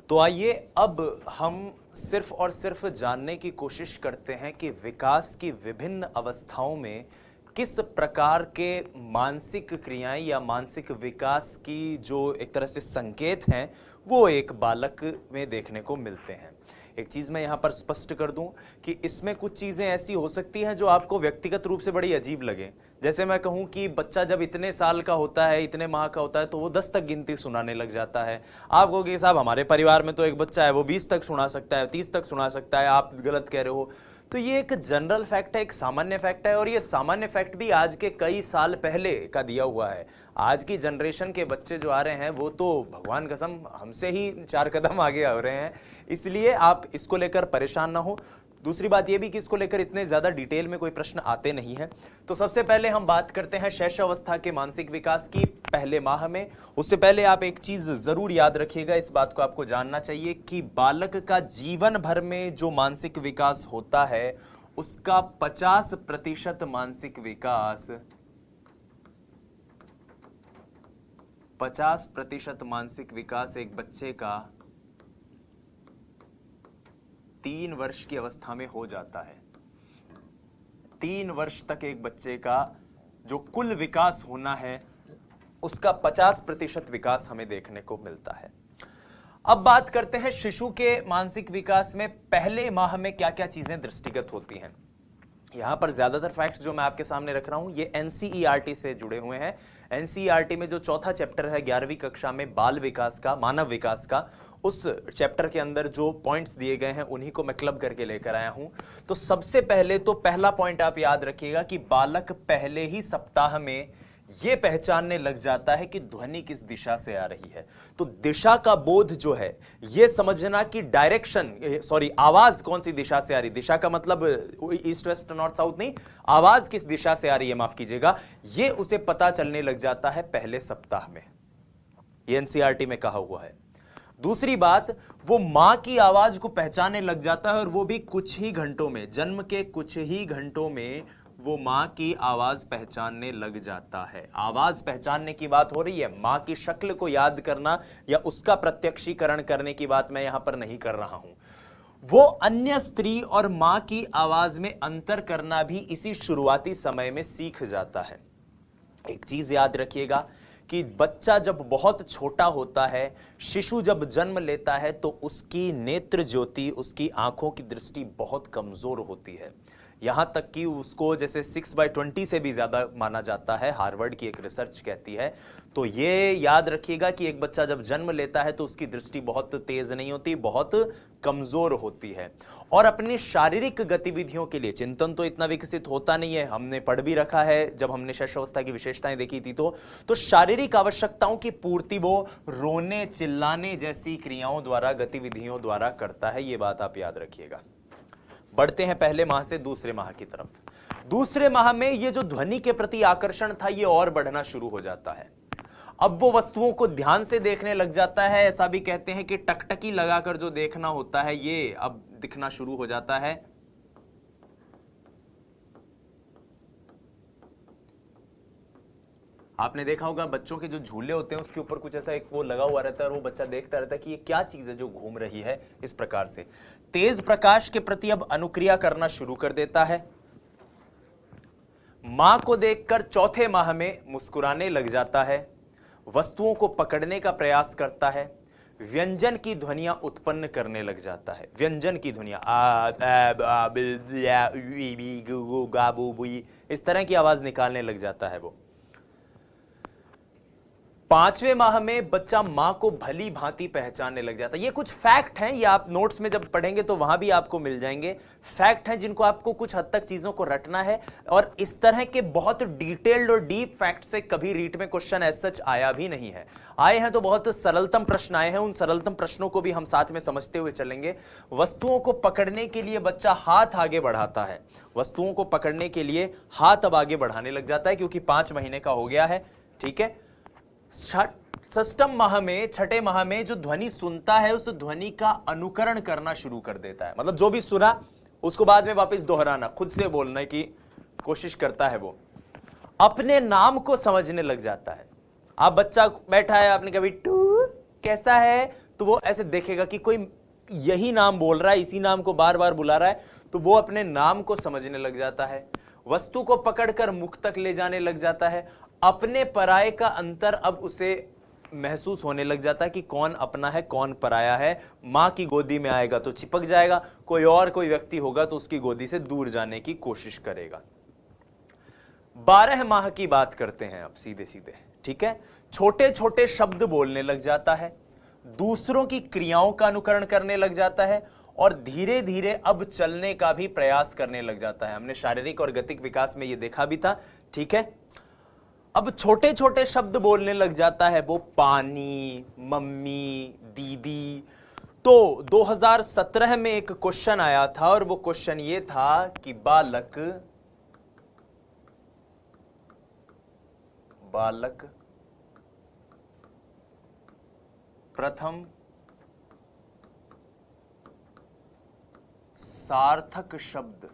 तो आइए अब हम सिर्फ और सिर्फ जानने की कोशिश करते हैं कि विकास की विभिन्न अवस्थाओं में किस प्रकार के मानसिक क्रियाएं या मानसिक विकास की जो एक तरह से संकेत हैं वो एक बालक में देखने को मिलते हैं। एक चीज मैं यहां पर स्पष्ट कर दूं कि इसमें कुछ चीजें ऐसी हो सकती हैं जो आपको व्यक्तिगत रूप से बड़ी अजीब लगे। जैसे मैं कहूं कि बच्चा जब इतने साल का होता है, इतने माह का होता है, तो वो 10 तक गिनती सुनाने लग जाता है। आप कहोगे साहब हमारे परिवार में तो एक बच्चा है वो 20 तक सुना सकता है, 30 तक सुना सकता है, आप गलत कह रहे हो। तो ये एक जनरल फैक्ट है, एक सामान्य फैक्ट है, और ये सामान्य फैक्ट भी आज के कई साल पहले का दिया हुआ है। आज की जनरेशन के बच्चे जो आ रहे हैं वो तो भगवान कसम हमसे ही 4 कदम आगे हो रहे हैं, इसलिए आप इसको लेकर परेशान ना हो। दूसरी बात यह भी कि इसको लेकर इतने ज्यादा डिटेल में कोई प्रश्न आते नहीं हैं। तो सबसे पहले हम बात करते हैं शैशवावस्था के मानसिक विकास की पहले माह में। उससे पहले आप एक चीज जरूर याद रखिएगा, इस बात को आपको जानना चाहिए कि बालक का जीवन भर में जो मानसिक विकास होता है उसका 50% मानसिक विकास 50% मानसिक विकास एक बच्चे का 3 वर्ष की अवस्था में हो जाता है। 3 वर्ष तक एक बच्चे का जो कुल विकास होना है उसका 50% विकास हमें देखने को मिलता है। अब बात करते हैं शिशु के मानसिक विकास में पहले माह में क्या क्या चीजें दृष्टिगत होती हैं। यहां पर ज्यादातर फैक्ट्स जो मैं आपके सामने रख रहा हूं ये एनसीईआरटी से जुड़े हुए हैं। एनसीईआरटी में जो चौथा चैप्टर है 11वीं कक्षा में बाल विकास का, मानव विकास का, उस चैप्टर के अंदर जो पॉइंट्स दिए गए हैं उन्हीं को मैं क्लब करके लेकर आया हूं। तो सबसे पहले तो पहला पॉइंट आप याद रखिएगा कि बालक पहले ही सप्ताह में यह पहचानने लग जाता है कि ध्वनि किस दिशा से आ रही है। तो दिशा का बोध जो है यह समझना कि आवाज कौन सी दिशा से आ रही, दिशा का मतलब ईस्ट वेस्ट नॉर्थ साउथ नहीं, आवाज किस दिशा से आ रही है, माफ कीजिएगा, यह उसे पता चलने लग जाता है पहले सप्ताह में। यह एनसीईआरटी में कहा हुआ है। दूसरी बात, वो मां की आवाज को पहचानने लग जाता है और वो भी कुछ ही घंटों में, जन्म के कुछ ही घंटों में वो मां की आवाज पहचानने लग जाता है। आवाज पहचानने की बात हो रही है, मां की शक्ल को याद करना या उसका प्रत्यक्षीकरण करने की बात मैं यहां पर नहीं कर रहा हूं। वो अन्य स्त्री और मां की आवाज में अंतर करना भी इसी शुरुआती समय में सीख जाता है। एक चीज याद रखिएगा कि बच्चा जब बहुत छोटा होता है, शिशु जब जन्म लेता है तो उसकी नेत्र ज्योति, उसकी आंखों की दृष्टि बहुत कमजोर होती है। यहां तक कि उसको जैसे 6/20 से भी ज्यादा माना जाता है, हार्वर्ड की एक रिसर्च कहती है। तो ये याद रखिएगा कि एक बच्चा जब जन्म लेता है तो उसकी दृष्टि बहुत तेज नहीं होती, बहुत कमजोर होती है। और अपनी शारीरिक गतिविधियों के लिए चिंतन तो इतना विकसित होता नहीं है, हमने पढ़ भी रखा है जब हमने शैशवावस्था की विशेषताएं देखी थी। तो शारीरिक आवश्यकताओं की पूर्ति वो रोने चिल्लाने जैसी क्रियाओं द्वारा, गतिविधियों द्वारा करता है। ये बात आप याद रखिएगा। बढ़ते हैं पहले माह से दूसरे माह की तरफ। दूसरे माह में ये जो ध्वनि के प्रति आकर्षण था ये और बढ़ना शुरू हो जाता है। अब वो वस्तुओं को ध्यान से देखने लग जाता है। ऐसा भी कहते हैं कि टकटकी लगाकर जो देखना होता है ये अब दिखना शुरू हो जाता है। आपने देखा होगा बच्चों के जो झूले होते हैं उसके ऊपर कुछ ऐसा एक वो लगा हुआ रहता है और वो बच्चा देखता रहता है कि ये क्या चीज है जो घूम रही है। इस प्रकार से तेज प्रकाश के प्रति अब अनुक्रिया करना शुरू कर देता है। मां को देखकर चौथे माह में मुस्कुराने लग जाता है। वस्तुओं को पकड़ने का प्रयास करता है। व्यंजन की ध्वनियां उत्पन्न करने लग जाता है। व्यंजन की ध्वनियां इस तरह की आवाज निकालने लग जाता है वो। 5वें माह में बच्चा मां को भली भांति पहचानने लग जाता है। ये कुछ फैक्ट हैं, ये आप नोट्स में जब पढ़ेंगे तो वहां भी आपको मिल जाएंगे। फैक्ट हैं जिनको आपको कुछ हद तक चीजों को रटना है, और इस तरह के बहुत डिटेल्ड और डीप फैक्ट से कभी रीट में क्वेश्चन एज सच आया भी नहीं है। आए हैं तो बहुत सरलतम प्रश्न आए हैं, उन सरलतम प्रश्नों को भी हम साथ में समझते हुए चलेंगे। वस्तुओं को पकड़ने के लिए बच्चा हाथ आगे बढ़ाता है, वस्तुओं को पकड़ने के लिए हाथ अब आगे बढ़ाने लग जाता है क्योंकि 5 महीने का हो गया है। ठीक है, षष्ठम माह में, छठे माह में जो ध्वनि सुनता है उस ध्वनि का अनुकरण करना शुरू कर देता है। मतलब जो भी सुना उसको बाद में वापस दोहराना, खुद से बोलने की कोशिश करता है। वो अपने नाम को समझने लग जाता है। आप बच्चा बैठा है, आपने कभी टू कैसा है, तो वो ऐसे देखेगा कि कोई यही नाम बोल रहा है, इसी नाम को बार बार बुला रहा है, तो वो अपने नाम को समझने लग जाता है। वस्तु को पकड़कर मुख तक ले जाने लग जाता है। अपने पराये का अंतर अब उसे महसूस होने लग जाता है कि कौन अपना है कौन पराया है। मां की गोदी में आएगा तो चिपक जाएगा, कोई व्यक्ति होगा तो उसकी गोदी से दूर जाने की कोशिश करेगा। 12 माह की बात करते हैं अब सीधे सीधे। ठीक है, छोटे छोटे शब्द बोलने लग जाता है, दूसरों की क्रियाओं का अनुकरण करने लग जाता है, और धीरे धीरे अब चलने का भी प्रयास करने लग जाता है। हमने शारीरिक और गतिक विकास में यह देखा भी था। ठीक है, अब छोटे छोटे शब्द बोलने लग जाता है वो, पानी, मम्मी, दीदी। तो 2017 में एक क्वेश्चन आया था, और वो क्वेश्चन ये था कि बालक प्रथम सार्थक शब्द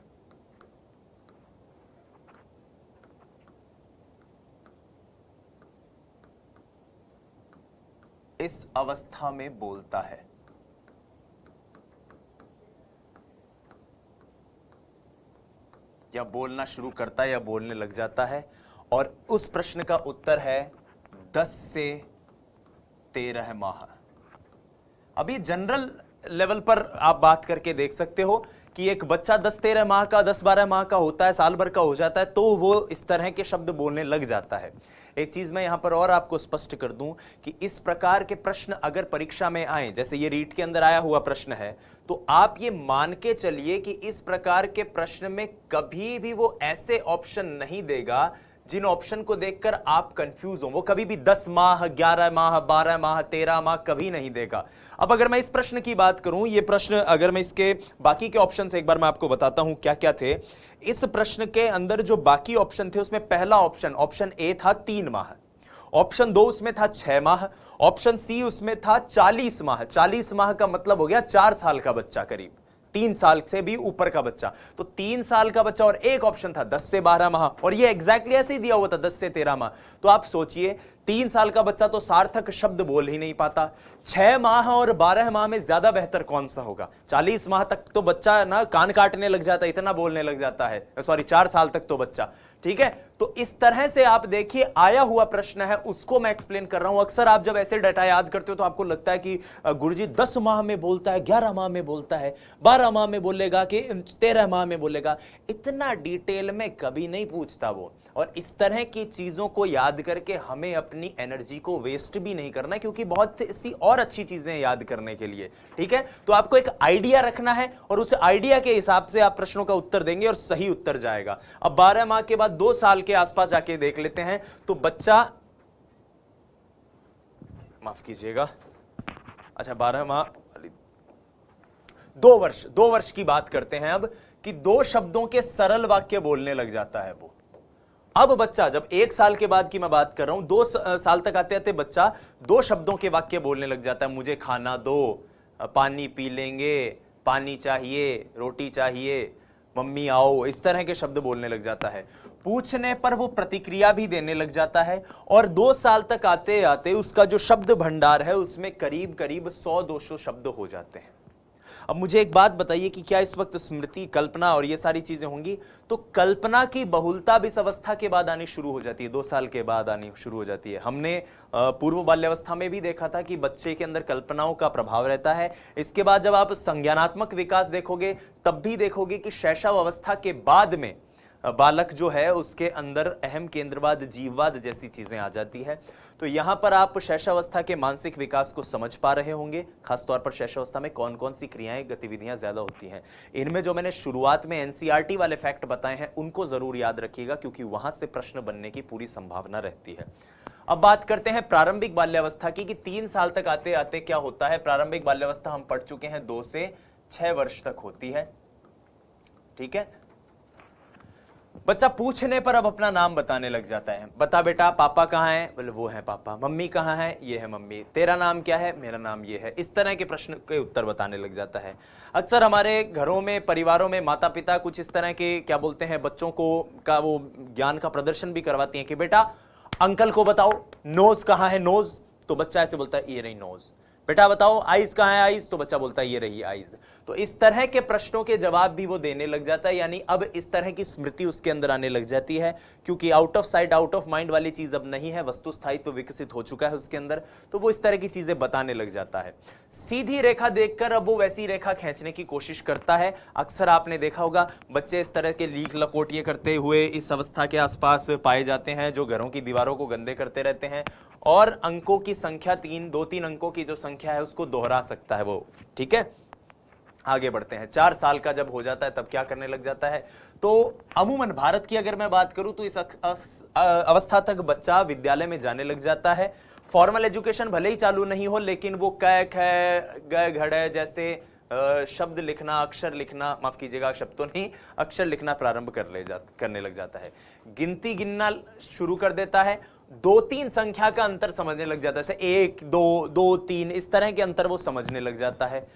इस अवस्था में बोलता है। या बोलना शुरू करता है या बोलने लग जाता है। और उस प्रश्न का उत्तर है 10 से 13 माह। अभी जनरल लेवल पर आप बात करके देख सकते हो कि एक बच्चा 10-13 माह का, 10-12 माह का होता है, साल भर का हो जाता है, तो वो इस तरह के शब्द बोलने लग जाता है। एक चीज मैं यहां पर और आपको स्पष्ट कर दूं कि इस प्रकार के प्रश्न अगर परीक्षा में आए, जैसे ये रीट के अंदर आया हुआ प्रश्न है, तो आप ये मान के चलिए कि इस प्रकार के प्रश्न में कभी भी वो ऐसे ऑप्शन नहीं देगा जिन ऑप्शन को देखकर आप कंफ्यूज हो। वो कभी भी 10 माह, 11 माह, 12 माह, 13 माह कभी नहीं देगा। अब अगर मैं इस प्रश्न की बात करूं, ये प्रश्न अगर मैं इसके बाकी के ऑप्शन से एक बार मैं आपको बताता हूं क्या क्या थे। इस प्रश्न के अंदर जो बाकी ऑप्शन थे उसमें पहला ऑप्शन ए था 3 माह, ऑप्शन 2 उसमें था 6 माह, ऑप्शन सी उसमें था 40 माह। 40 माह का मतलब हो गया 4 साल का बच्चा, करीब 3 साल से भी ऊपर का बच्चा। तो 3 साल का बच्चा, और एक ऑप्शन था 10 से 12 माह, और ये एग्जैक्टली ऐसे ही दिया हुआ था 10 से 13 माह। तो आप सोचिए 3 साल का बच्चा तो सार्थक शब्द बोल ही नहीं पाता। 6 माह और 12 माह में ज्यादा बेहतर कौन सा होगा? 40 माह तक तो बच्चा ना कान काटने लग जाता है, इतना बोलने लग जाता है। सॉरी, 4 साल तक तो बच्चा। ठीक है, तो इस तरह से आप देखिए आया हुआ प्रश्न है, उसको मैं एक्सप्लेन कर रहा हूं। अक्सर आप जब ऐसे डाटा याद करते हो तो आपको लगता है कि गुरुजी 10 माह में बोलता है, 11 माह में बोलता है, 12 माह में बोलेगा कि 13 माह में बोलेगा। इतना डिटेल में कभी नहीं पूछता वो। और इस तरह की चीजों को याद करके हमें अपनी एनर्जी को वेस्ट भी नहीं करना, क्योंकि बहुत सी और अच्छी चीजें याद करने के लिए। ठीक है, तो आपको एक आइडिया रखना है और उस आइडिया के हिसाब से आप प्रश्नों का उत्तर देंगे और सही उत्तर जाएगा। अब 12 माह के बाद 2 साल के आसपास जाके देख लेते हैं, तो बच्चा, माफ कीजिएगा, अच्छा 12 माह, 2 वर्ष की बात करते हैं अब, कि 2 शब्दों के सरल वाक्य बोलने लग जाता है वो। अब बच्चा जब 1 साल के बाद की मैं बात कर रहा हूं, 2 साल तक आते आते बच्चा 2 शब्दों के वाक्य बोलने लग जाता है। मुझे खाना दो, पानी पी लेंगे, पानी चाहिए, रोटी चाहिए, मम्मी आओ, इस तरह के शब्द बोलने लग जाता है। पूछने पर वो प्रतिक्रिया भी देने लग जाता है। और 2 साल तक आते आते उसका जो शब्द भंडार है उसमें करीब करीब 100-200 शब्द हो जाते हैं। अब मुझे एक बात बताइए कि क्या इस वक्त स्मृति, कल्पना और ये सारी चीजें होंगी? तो कल्पना की बहुलता भी इस अवस्था के बाद आनी शुरू हो जाती है, 2 साल के बाद आनी शुरू हो जाती है। हमने पूर्व बाल्यावस्था में भी देखा था कि बच्चे के अंदर कल्पनाओं का प्रभाव रहता है। इसके बाद जब आप संज्ञानात्मक विकास देखोगे तब भी देखोगे कि शैशव अवस्था के बाद में बालक जो है उसके अंदर अहम केंद्रवाद, जीववाद जैसी चीजें आ जाती है। तो यहां पर आप शैशवावस्था के मानसिक विकास को समझ पा रहे होंगे, खासतौर पर शैशवावस्था में कौन कौन सी क्रियाएं, गतिविधियां ज्यादा होती हैं। इनमें जो मैंने शुरुआत में एनसीईआरटी वाले फैक्ट बताए हैं उनको जरूर याद रखिएगा, क्योंकि वहां से प्रश्न बनने की पूरी संभावना रहती है। अब बात करते हैं प्रारंभिक बाल्यावस्था की, कि 3 साल तक आते आते क्या होता है। प्रारंभिक बाल्यावस्था हम पढ़ चुके हैं 2 से 6 वर्ष तक होती है, ठीक है। बच्चा पूछने पर अब अपना नाम बताने लग जाता है। बता बेटा पापा कहाँ हैं? बोले वो है पापा। मम्मी कहाँ है? ये है मम्मी। तेरा नाम क्या है? मेरा नाम ये है। इस तरह के प्रश्न के उत्तर बताने लग जाता है। अक्सर हमारे घरों में, परिवारों में माता पिता कुछ इस तरह के क्या बोलते हैं, बच्चों को का वो ज्ञान का प्रदर्शन भी करवाती हैं कि बेटा अंकल को बताओ नोज कहाँ है, नोज। तो बच्चा ऐसे बोलता है ये रही नोज। बेटा बताओ आइज कहाँ है, आइज। तो बच्चा बोलता है ये रही आइज। तो इस तरह के प्रश्नों के जवाब भी वो देने लग जाता है, यानी अब इस तरह की स्मृति उसके अंदर आने लग जाती है, क्योंकि out of sight out of mind वाली चीज अब नहीं है, वस्तु स्थायित्व तो विकसित हो चुका है उसके अंदर। तो वो इस तरह की चीजें बताने लग जाता है। सीधी रेखा देखकर अब वो वैसी रेखा खींचने की कोशिश करता है। अक्सर आपने देखा होगा बच्चे इस तरह के लीक लकोटिए करते हुए इस अवस्था के आसपास पाए जाते हैं, जो घरों की दीवारों को गंदे करते रहते हैं, और अंकों की संख्या 2-3 अंकों की जो संख्या है उसको दोहरा सकता है वो, ठीक है। आगे बढ़ते हैं। 4 साल का जब हो जाता है तब क्या करने लग जाता है। तो अमूमन भारत की अगर मैं बात करूं तो इस अवस्था तक बच्चा विद्यालय में जाने लग जाता है। फॉर्मल एजुकेशन भले ही चालू नहीं हो, लेकिन वो क ख ग घड़ जैसे शब्द लिखना, अक्षर लिखना, माफ कीजिएगा शब्द तो नहीं, अक्षर लिखना प्रारंभ करने लग जाता है। गिनती गिनना शुरू कर देता है। 2-3 संख्या का अंतर समझने लग जाता है, जैसे 1 2 2 3 इस तरह के अंतर वो समझने लग जाता है।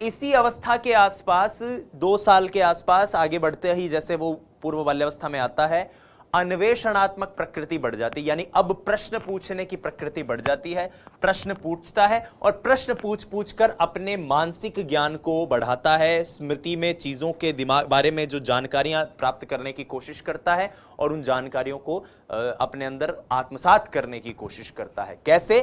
इसी अवस्था के आसपास 2 साल के आसपास आगे बढ़ते ही जैसे वो पूर्व बाल्यावस्था में आता है, अन्वेषणात्मक प्रकृति बढ़ जाती है, यानी अब प्रश्न पूछने की प्रकृति बढ़ जाती है। प्रश्न पूछता है और प्रश्न पूछ पूछ कर अपने मानसिक ज्ञान को बढ़ाता है। स्मृति में चीजों के दिमाग बारे में जो जानकारियां प्राप्त करने की कोशिश करता है और उन जानकारियों को अपने अंदर आत्मसात करने की कोशिश करता है। कैसे?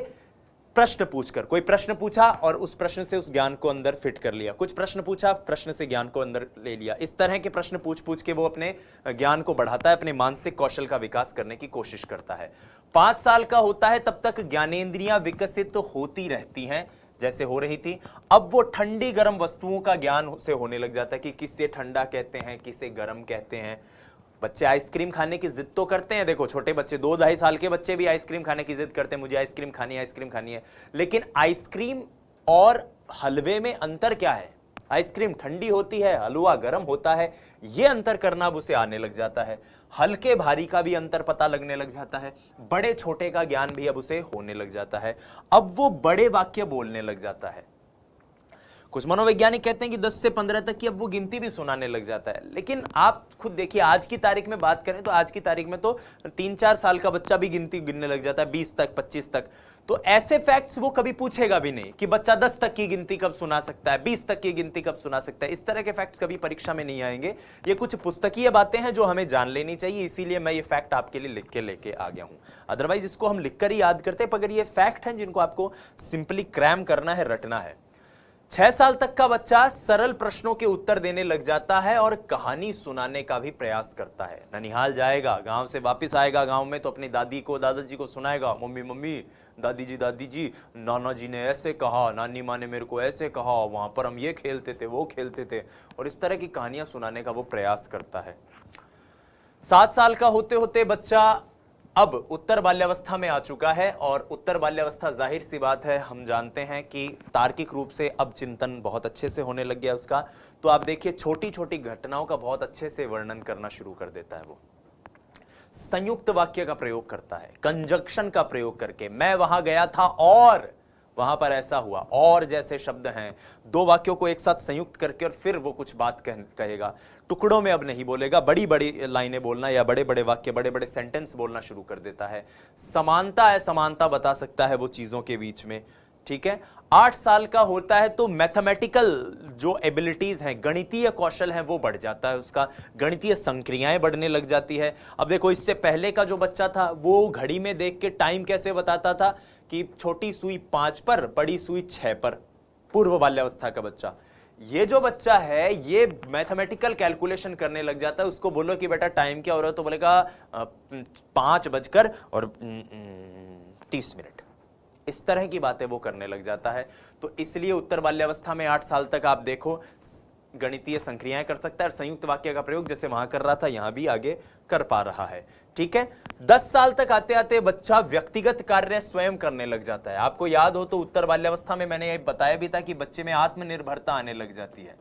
प्रश्न पूछकर। कोई प्रश्न पूछा और उस प्रश्न से उस ज्ञान को अंदर फिट कर लिया, कुछ प्रश्न पूछा, प्रश्न से ज्ञान को अंदर ले लिया। इस तरह के प्रश्न पूछ पूछ के वो अपने ज्ञान को बढ़ाता है, अपने मानसिक कौशल का विकास करने की कोशिश करता है। 5 साल का होता है तब तक ज्ञानेंद्रियां विकसित तो होती रहती हैं जैसे हो रही थी। अब वो ठंडी गर्म वस्तुओं का ज्ञान से होने लग जाता है कि किसे ठंडा कहते हैं, किसे गर्म कहते हैं। बच्चे आइसक्रीम खाने की जिद तो करते हैं, देखो छोटे बच्चे 2-2.5 साल के बच्चे भी आइसक्रीम खाने की जिद करते हैं, मुझे आइसक्रीम खानी है, आइसक्रीम खानी है। लेकिन आइसक्रीम और हलवे में अंतर क्या है? आइसक्रीम ठंडी होती है, हलवा गर्म होता है। यह अंतर करना अब उसे आने लग जाता है। हल्के भारी का भी अंतर पता लगने लग जाता है। बड़े छोटे का ज्ञान भी अब उसे होने लग जाता है। अब वो बड़े वाक्य बोलने लग जाता है। कुछ मनोवैज्ञानिक कहते हैं कि 10 से 15 तक की अब वो गिनती भी सुनाने लग जाता है। लेकिन आप खुद देखिए, आज की तारीख में बात करें तो आज की तारीख में तो 3-4 साल का बच्चा भी गिनती गिनने लग जाता है, 20 तक, 25 तक। तो ऐसे फैक्ट्स वो कभी पूछेगा भी नहीं कि बच्चा 10 तक की गिनती कब सुना सकता है, 20 तक की गिनती कब सुना सकता है। इस तरह के फैक्ट्स कभी परीक्षा में नहीं आएंगे। ये कुछ पुस्तकीय बातें हैं जो हमें जान लेनी चाहिए, इसीलिए मैं ये फैक्ट आपके लिए लिख के लेके आ गया हूं। अदरवाइज इसको हम लिखकर ही याद करते हैं, मगर ये फैक्ट हैं जिनको आपको सिंपली क्रैम करना है, रटना है। 6 साल तक का बच्चा सरल प्रश्नों के उत्तर देने लग जाता है और कहानी सुनाने का भी प्रयास करता है। ननिहाल जाएगा, गांव से वापस आएगा, गांव में तो अपनी दादी को, दादाजी को सुनाएगा, मम्मी मम्मी, दादी जी, नाना जी ने ऐसे कहा, नानी माँ ने मेरे को ऐसे कहा, वहां पर हम ये खेलते थे, वो खेलते थे, और इस तरह की कहानियां सुनाने का वो प्रयास करता है। 7 साल का होते होते बच्चा अब उत्तर बाल्यावस्था में आ चुका है, और उत्तर बाल्यावस्था जाहिर सी बात है, हम जानते हैं कि तार्किक रूप से अब चिंतन बहुत अच्छे से होने लग गया उसका। तो आप देखिए छोटी छोटी घटनाओं का बहुत अच्छे से वर्णन करना शुरू कर देता है। वो संयुक्त वाक्य का प्रयोग करता है, कंजक्शन का प्रयोग करके। मैं वहां गया था और वहां पर ऐसा हुआ, और जैसे शब्द हैं, 2 वाक्यों को एक साथ संयुक्त करके और फिर वो कुछ बात कहेगा। टुकड़ों में अब नहीं बोलेगा, बड़ी बड़ी लाइनें बोलना या बड़े बड़े वाक्य, बड़े बड़े सेंटेंस बोलना शुरू कर देता है। समानता है, समानता बता सकता है वो चीजों के बीच में, ठीक है। 8 साल का होता है तो मैथमेटिकल जो एबिलिटीज हैं, गणितीय कौशल है, वो बढ़ जाता है उसका। गणितीय संक्रियाएं बढ़ने लग जाती है। अब देखो, इससे पहले का जो बच्चा था वो घड़ी में देख के टाइम कैसे बताता था कि छोटी सुई 5 पर, बड़ी सुई 6 पर, पूर्व बाल्यावस्था का बच्चा। ये जो बच्चा है ये मैथमेटिकल कैलकुलेशन करने लग जाता है। उसको बोलो कि बेटा टाइम क्या हो रहा है तो बोलेगा 5:30। इस तरह की बातें वो करने लग जाता है। तो इसलिए उत्तर बाल्यावस्था में 8 साल तक आप देखो गणितीय संक्रियाएं कर सकता है और संयुक्त वाक्य का प्रयोग जैसे वहां कर रहा था यहां भी आगे कर पा रहा है। ठीक है, 10 साल तक आते आते बच्चा व्यक्तिगत कार्य स्वयं करने लग जाता है। आपको याद हो तो उत्तर बाल्यावस्था में मैंने ये बताया भी था कि बच्चे में आत्मनिर्भरता आने लग जाती है,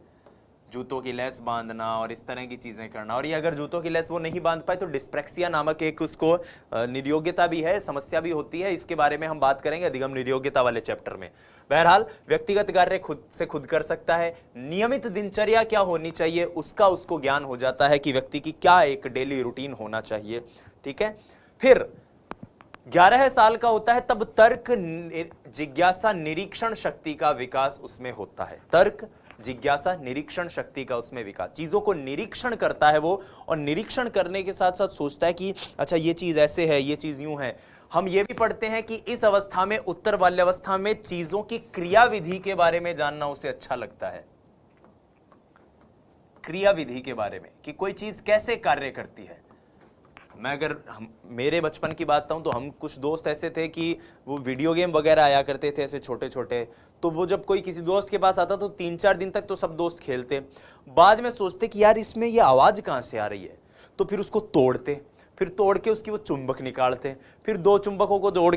जूतों की लेस बांधना और इस तरह की चीजें करना। और ये अगर जूतों की लेस वो नहीं बांध पाए तो डिस्प्रेक्सिया नामक एक उसको निर्योग्यता भी है, समस्या भी होती है। इसके बारे में हम बात करेंगे अधिगम निर्योग्यता वाले चैप्टर में। बहरहाल व्यक्तिगत कार्य खुद से खुद कर सकता है। नियमित दिनचर्या क्या होनी चाहिए उसका उसको ज्ञान हो जाता है कि व्यक्ति की क्या एक डेली रूटीन होना चाहिए। ठीक है, फिर 11 साल का होता है तब तर्क जिज्ञासा निरीक्षण शक्ति का विकास उसमें होता है। तर्क जिज्ञासा निरीक्षण शक्ति का उसमें विकास, चीजों को निरीक्षण करता है वो, और निरीक्षण करने के साथ साथ सोचता है कि अच्छा ये चीज ऐसे है, ये चीज यूं है। हम ये भी पढ़ते हैं कि इस अवस्था में उत्तर बाल्यावस्था में चीजों की क्रियाविधि के बारे में जानना उसे अच्छा लगता है। क्रियाविधि के बारे में कि कोई चीज कैसे कार्य करती है। मैं अगर मेरे बचपन की बात बताऊं तो हम कुछ दोस्त ऐसे थे कि वो वीडियो गेम वगैरह आया करते थे ऐसे छोटे छोटे, तो वो जब कोई किसी दोस्त के पास आता तो 3-4 दिन तक तो सब दोस्त खेलते, बाद में सोचते कि यार इसमें ये आवाज कहां से आ रही है, तो फिर उसको तोड़ते, फिर तोड़ के उसकी वो चुंबक निकालते, फिर 2 चुंबकों को तोड़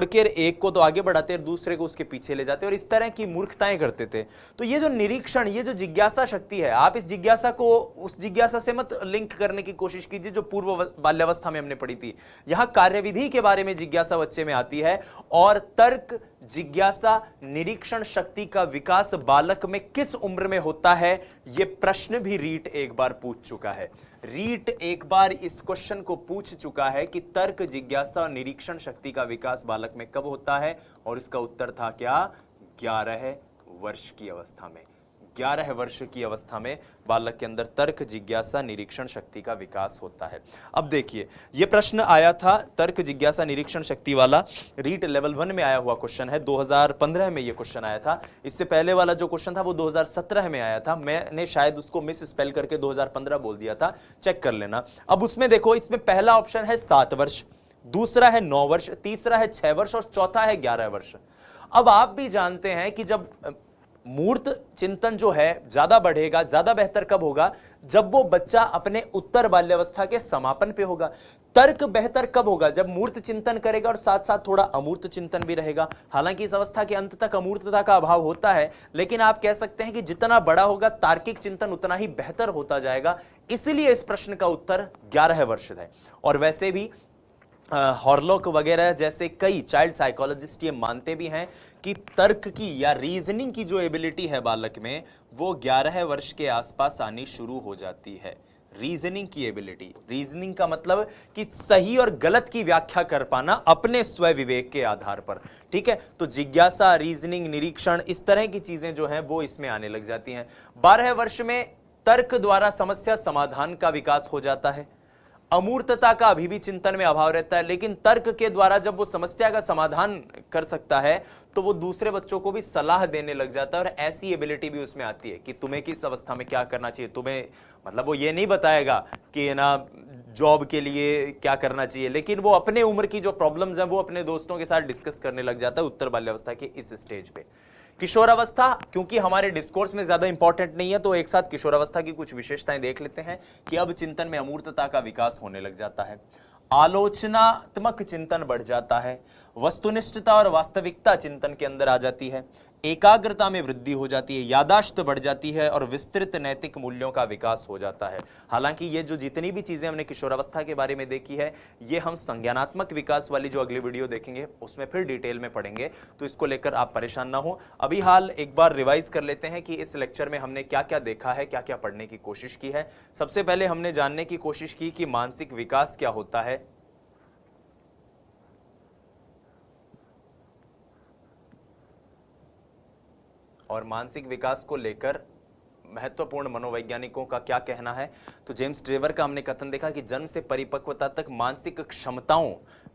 के एक को तो आगे बढ़ाते और दूसरे को उसके पीछे ले जाते, और इस तरह की मूर्खताएं करते थे। तो ये जो निरीक्षण, ये जो जिज्ञासा शक्ति है, आप इस जिज्ञासा को उस जिज्ञासा से मत लिंक करने की कोशिश कीजिए जो पूर्व बाल्यावस्था में हमने पढ़ी थी। यहां कार्यविधि के बारे में जिज्ञासा बच्चे में आती है, और तर्क जिज्ञासा निरीक्षण शक्ति का विकास बालक में किस उम्र में होता है, यह प्रश्न भी रीट एक बार पूछ चुका है। रीट एक बार इस क्वेश्चन को पूछ चुका है कि तर्क जिज्ञासा और निरीक्षण शक्ति का विकास बालक में कब होता है, और इसका उत्तर था क्या, 11 वर्ष की अवस्था में। 11 वर्ष की अवस्था में बालक के अंदर तर्क जिज्ञासा निरीक्षण शक्ति का विकास होता है। अब देखिए यह प्रश्न आया था तर्क जिज्ञासा निरीक्षण शक्ति वाला, रीट लेवल 1 में आया हुआ क्वेश्चन है। 2015 में यह क्वेश्चन आया था। इससे पहले वाला जो क्वेश्चन था वो 2017 में आया था। मैंने शायद उसको मिस स्पेल करके 2015 बोल दिया था, चेक कर लेना। अब उसमें देखो, इसमें पहला ऑप्शन है 7 वर्ष, दूसरा है 9 वर्ष, तीसरा है 6 वर्ष और चौथा है 11 वर्ष। अब आप भी जानते हैं कि जब मूर्त चिंतन जो है ज्यादा बढ़ेगा, ज्यादा बेहतर कब होगा, जब वो बच्चा अपने उत्तर बाल्यावस्था के समापन पे होगा। तर्क बेहतर कब होगा, जब मूर्त चिंतन करेगा और साथ साथ थोड़ा अमूर्त चिंतन भी रहेगा। हालांकि इस अवस्था के अंत तक अमूर्तता का अभाव होता है, लेकिन आप कह सकते हैं कि जितना बड़ा होगा तार्किक चिंतन उतना ही बेहतर होता जाएगा। इसलिए इस प्रश्न का उत्तर 11 वर्ष है। और वैसे भी हॉर्लॉक वगैरह जैसे कई चाइल्ड साइकोलॉजिस्ट ये मानते भी हैं कि तर्क की या रीजनिंग की जो एबिलिटी है बालक में वो 11 वर्ष के आसपास आनी शुरू हो जाती है। रीजनिंग की एबिलिटी, रीजनिंग का मतलब कि सही और गलत की व्याख्या कर पाना अपने स्व विवेक के आधार पर। ठीक है, तो जिज्ञासा, रीजनिंग, निरीक्षण, इस तरह की चीजें जो हैं वो इसमें आने लग जाती हैं। 12 वर्ष में तर्क द्वारा समस्या समाधान का विकास हो जाता है। अमूर्तता का अभी भी चिंतन में अभाव रहता है, लेकिन तर्क के द्वारा जब वो समस्या का समाधान कर सकता है तो वो दूसरे बच्चों को भी सलाह देने लग जाता है, और ऐसी एबिलिटी भी उसमें आती है कि तुम्हें किस अवस्था में क्या करना चाहिए। तुम्हें मतलब वो ये नहीं बताएगा कि ना जॉब के लिए क्या करना चाहिए, लेकिन वो अपने उम्र की जो प्रॉब्लम्स हैं वो अपने दोस्तों के साथ डिस्कस करने लग जाता है उत्तर बाल्यावस्था के इस स्टेज पे। किशोरावस्था क्योंकि हमारे डिस्कोर्स में ज्यादा इंपॉर्टेंट नहीं है, तो एक साथ किशोरावस्था की कुछ विशेषताएं देख लेते हैं कि अब चिंतन में अमूर्तता का विकास होने लग जाता है, आलोचनात्मक चिंतन बढ़ जाता है, वस्तुनिष्ठता और वास्तविकता चिंतन के अंदर आ जाती है, एकाग्रता में वृद्धि हो जाती है, यादाश्त बढ़ जाती है और विस्तृत नैतिक मूल्यों का विकास हो जाता है। हालांकि ये जो जितनी भी चीजें हमने किशोरावस्था के बारे में देखी है, ये हम संज्ञानात्मक विकास वाली जो अगली वीडियो देखेंगे उसमें फिर डिटेल में पढ़ेंगे, तो इसको लेकर आप परेशान ना हो। अभी हाल एक बार रिवाइज कर लेते हैं कि इस लेक्चर में हमने क्या क्या देखा है, क्या क्या पढ़ने की कोशिश की है। सबसे पहले हमने जानने की कोशिश की कि मानसिक विकास क्या होता है, और मानसिक विकास को लेकर महत्वपूर्ण मनोवैज्ञानिकों का क्या कहना है। तो जेम्स ट्रेवर का हमने कथन देखा कि जन्म से परिपक्वता तक मानसिक क्षमताओं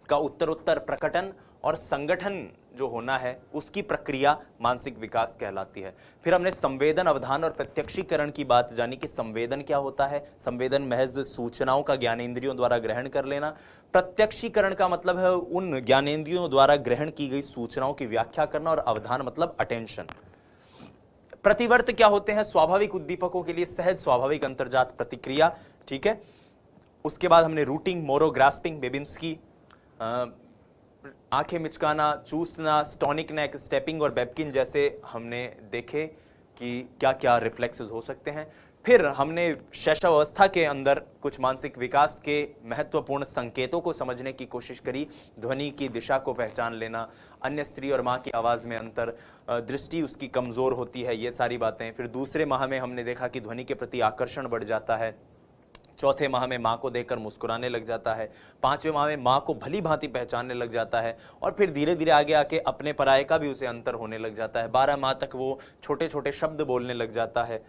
का उत्तरोत्तर प्रकटन और संगठन जो होना है उसकी प्रक्रिया मानसिक विकास कहलाती है। फिर हमने संवेदन, अवधान और प्रत्यक्षीकरण की बात जानी कि संवेदन क्या होता है। संवेदन महज सूचनाओं का ज्ञानेंद्रियों द्वारा ग्रहण कर लेना। प्रत्यक्षीकरण का मतलब है उन ज्ञानेंद्रियों द्वारा ग्रहण की गई सूचनाओं की व्याख्या करना, और अवधान मतलब अटेंशन। प्रतिवर्त क्या होते हैं? स्वाभाविक उद्दीपकों के लिए सहज स्वाभाविक अंतर्जात प्रतिक्रिया, ठीक है। उसके बाद हमने रूटिंग, मोरो, ग्रास्पिंग, बेबिंस्की, आंखें मिचकाना, चूसना, स्टोनिक नेक, स्टेपिंग और बेबकिन जैसे हमने देखे कि क्या क्या रिफ्लेक्सेस हो सकते हैं। फिर हमने शैशवावस्था के अंदर कुछ मानसिक विकास के महत्वपूर्ण संकेतों को समझने की कोशिश करी। ध्वनि की दिशा को पहचान लेना, अन्य स्त्री और माँ की आवाज़ में अंतर, दृष्टि उसकी कमज़ोर होती है, ये सारी बातें। फिर दूसरे माह में हमने देखा कि ध्वनि के प्रति आकर्षण बढ़ जाता है। चौथे माह में माँ को देखकर मुस्कुराने लग जाता है। पांचवें माह में माँ को भली भांति पहचानने लग जाता है, और फिर धीरे धीरे आगे आके अपने पराये का भी उसे अंतर होने लग जाता है। 12 माह तक वो छोटे छोटे शब्द बोलने लग जाता है।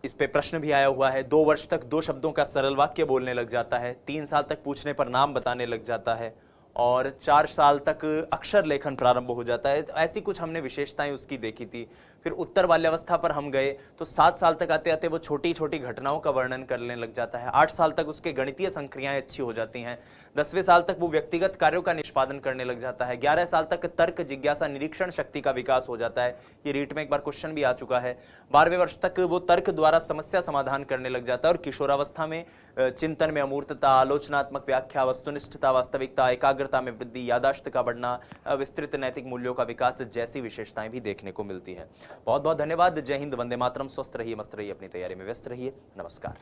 इस पे प्रश्न भी आया हुआ है। 2 वर्ष तक 2 शब्दों का सरल वाक्य बोलने लग जाता है। 3 साल तक पूछने पर नाम बताने लग जाता है, और 4 साल तक अक्षर लेखन प्रारंभ हो जाता है। ऐसी कुछ हमने विशेषताएं उसकी देखी थी। फिर उत्तर बाल्यावस्था पर हम गए तो 7 साल तक आते आते वो छोटी छोटी घटनाओं का वर्णन करने लग जाता है। 8 साल तक उसके गणितीय संक्रियाएं अच्छी हो जाती हैं। 10वें साल तक वो व्यक्तिगत कार्यों का निष्पादन करने लग जाता है। 11 साल तक तर्क, जिज्ञासा, निरीक्षण शक्ति का विकास हो जाता है। ये रीट में एक बार क्वेश्चन भी आ चुका है। 12वें वर्ष तक वो तर्क द्वारा समस्या समाधान करने लग जाता है। और किशोरावस्था में चिंतन में अमूर्तता, आलोचनात्मक व्याख्या, वस्तुनिष्ठता, वास्तविकता, एकाग्रता में वृद्धि, यादाश्त का बढ़ना, विस्तृत नैतिक मूल्यों का विकास जैसी विशेषताएं भी देखने को मिलती है। बहुत बहुत धन्यवाद। जय हिंद, वंदे मातरम। स्वस्थ रहिए, मस्त रहिए, अपनी तैयारी में व्यस्त रहिए। नमस्कार।